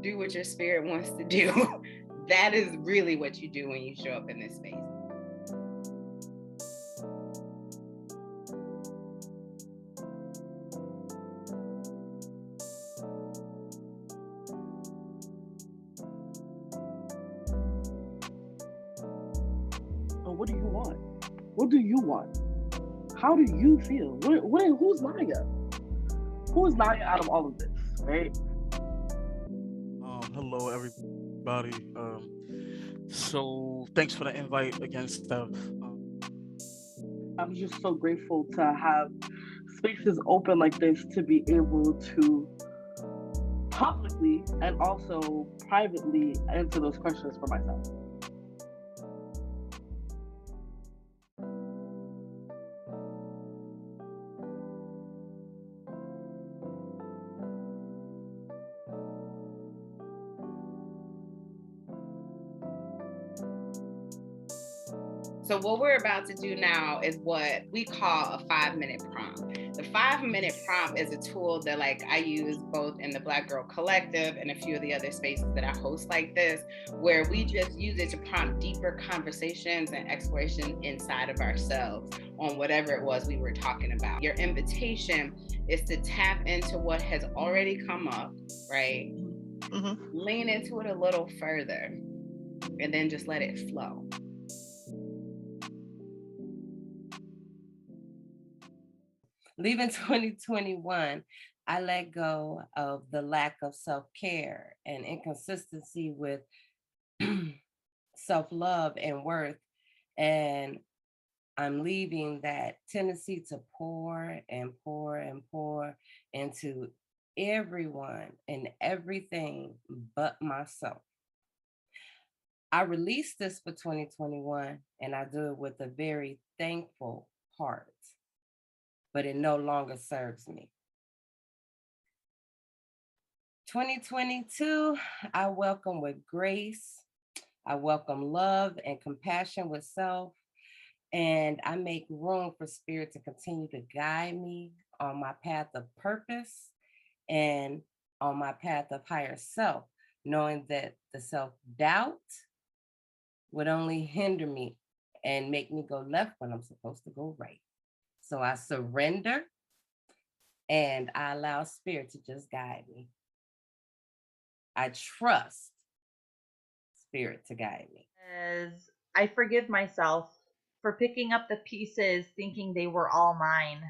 do what your spirit wants to do. That is really what you do when you show up in this space. So what do you want? What do you want? How do you feel? Who's Naya? Who is Naya out of all of this, right? Hello, everybody. So thanks for the invite again, Steph. I'm just so grateful to have spaces open like this to be able to publicly and also privately answer those questions for myself. So what we're about to do now is what we call a 5-minute prompt. The 5-minute prompt is a tool that I use both in the Black Girl Collective and a few of the other spaces that I host like this, where we just use it to prompt deeper conversations and exploration inside of ourselves on whatever it was we were talking about. Your invitation is to tap into what has already come up, right? Mm-hmm. Lean into it a little further and then just let it flow. Leaving 2021, I let go of the lack of self-care and inconsistency with self-love and worth. And I'm leaving that tendency to pour and pour and pour into everyone and everything but myself. I released this for 2021, and I do it with a very thankful heart, but it no longer serves me. 2022, I welcome with grace. I welcome love and compassion with self, and I make room for spirit to continue to guide me on my path of purpose and on my path of higher self, knowing that the self-doubt would only hinder me and make me go left when I'm supposed to go right. So I surrender and I allow spirit to just guide me. I trust spirit to guide me. As I forgive myself for picking up the pieces thinking they were all mine.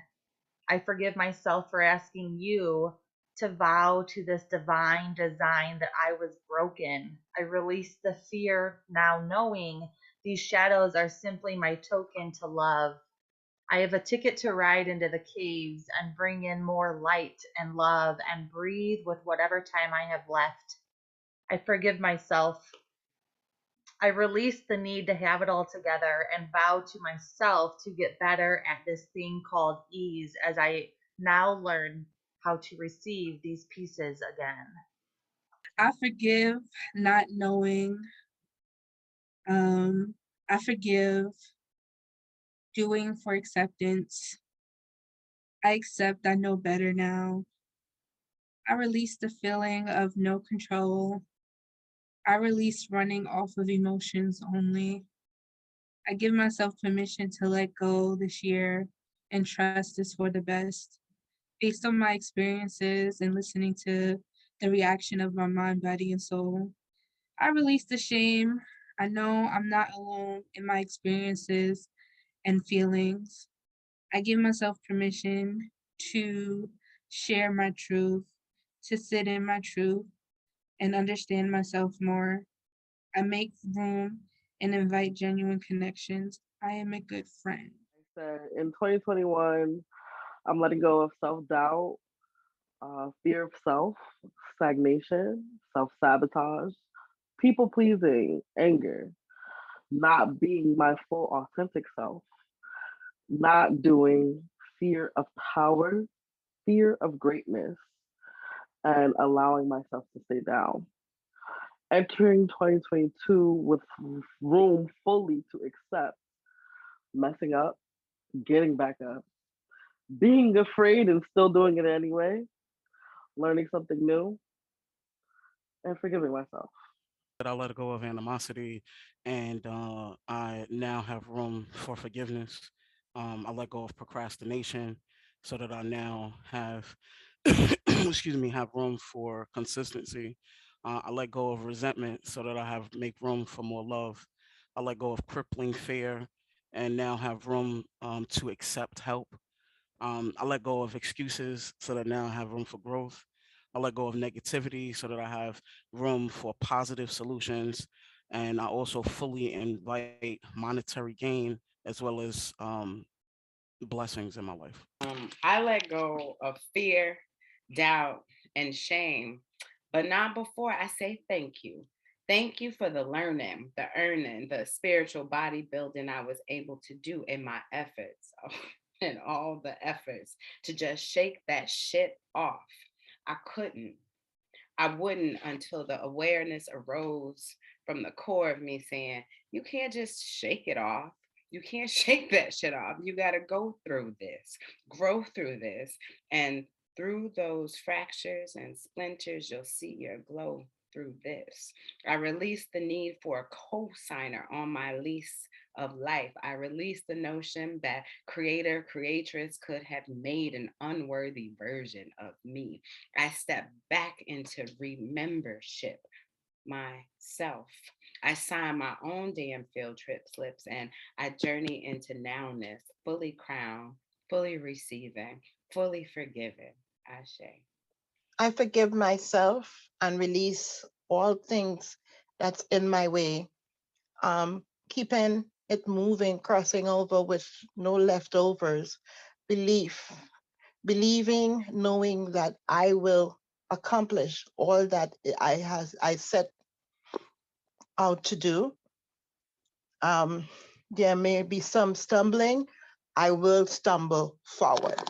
I forgive myself for asking you to vow to this divine design that I was broken. I release the fear now knowing these shadows are simply my token to love. I have a ticket to ride into the caves and bring in more light and love and breathe with whatever time I have left. I forgive myself. I release the need to have it all together and vow to myself to get better at this thing called ease as I now learn how to receive these pieces again. I forgive not knowing. I forgive doing for acceptance. I accept I know better now. I release the feeling of no control. I release running off of emotions only. I give myself permission to let go this year and trust is for the best. Based on my experiences and listening to the reaction of my mind, body, and soul, I release the shame. I know I'm not alone in my experiences and feelings. I give myself permission to share my truth, to sit in my truth, and understand myself more. I make room and invite genuine connections. I am a good friend. I said in 2021, I'm letting go of self-doubt, fear of self, stagnation, self-sabotage, people pleasing, anger, not being my full authentic self, not doing, fear of power, fear of greatness, and allowing myself to stay down. Entering 2022 with room fully to accept messing up, getting back up, being afraid and still doing it anyway, learning something new, and forgiving myself. That I let go of animosity, and I now have room for forgiveness. I let go of procrastination, so that I now have, excuse me, have room for consistency. I let go of resentment, so that I have make room for more love. I let go of crippling fear, and now have room to accept help. I let go of excuses so that now I have room for growth. I let go of negativity so that I have room for positive solutions. And I also fully invite monetary gain as well as blessings in my life. I let go of fear, doubt, and shame, but not before I say thank you. Thank you for the learning, the earning, the spiritual bodybuilding I was able to do in my efforts and all the efforts to just shake that shit off. I couldn't. I wouldn't until the awareness arose from the core of me saying, you can't just shake it off. You can't shake that shit off. You got to go through this, grow through this. And through those fractures and splinters, you'll see your glow through this. I released the need for a co-signer on my lease of life. I released the notion that creator, creatress could have made an unworthy version of me. I stepped back into remembership myself. I signed my own damn field trip slips and I journey into nowness, fully crowned, fully receiving, fully forgiven. Ashe. I forgive myself and release all things that's in my way. Keeping it moving, crossing over with no leftovers. Belief, believing, knowing that I will accomplish all that I set out to do. There may be some stumbling. I will stumble forward.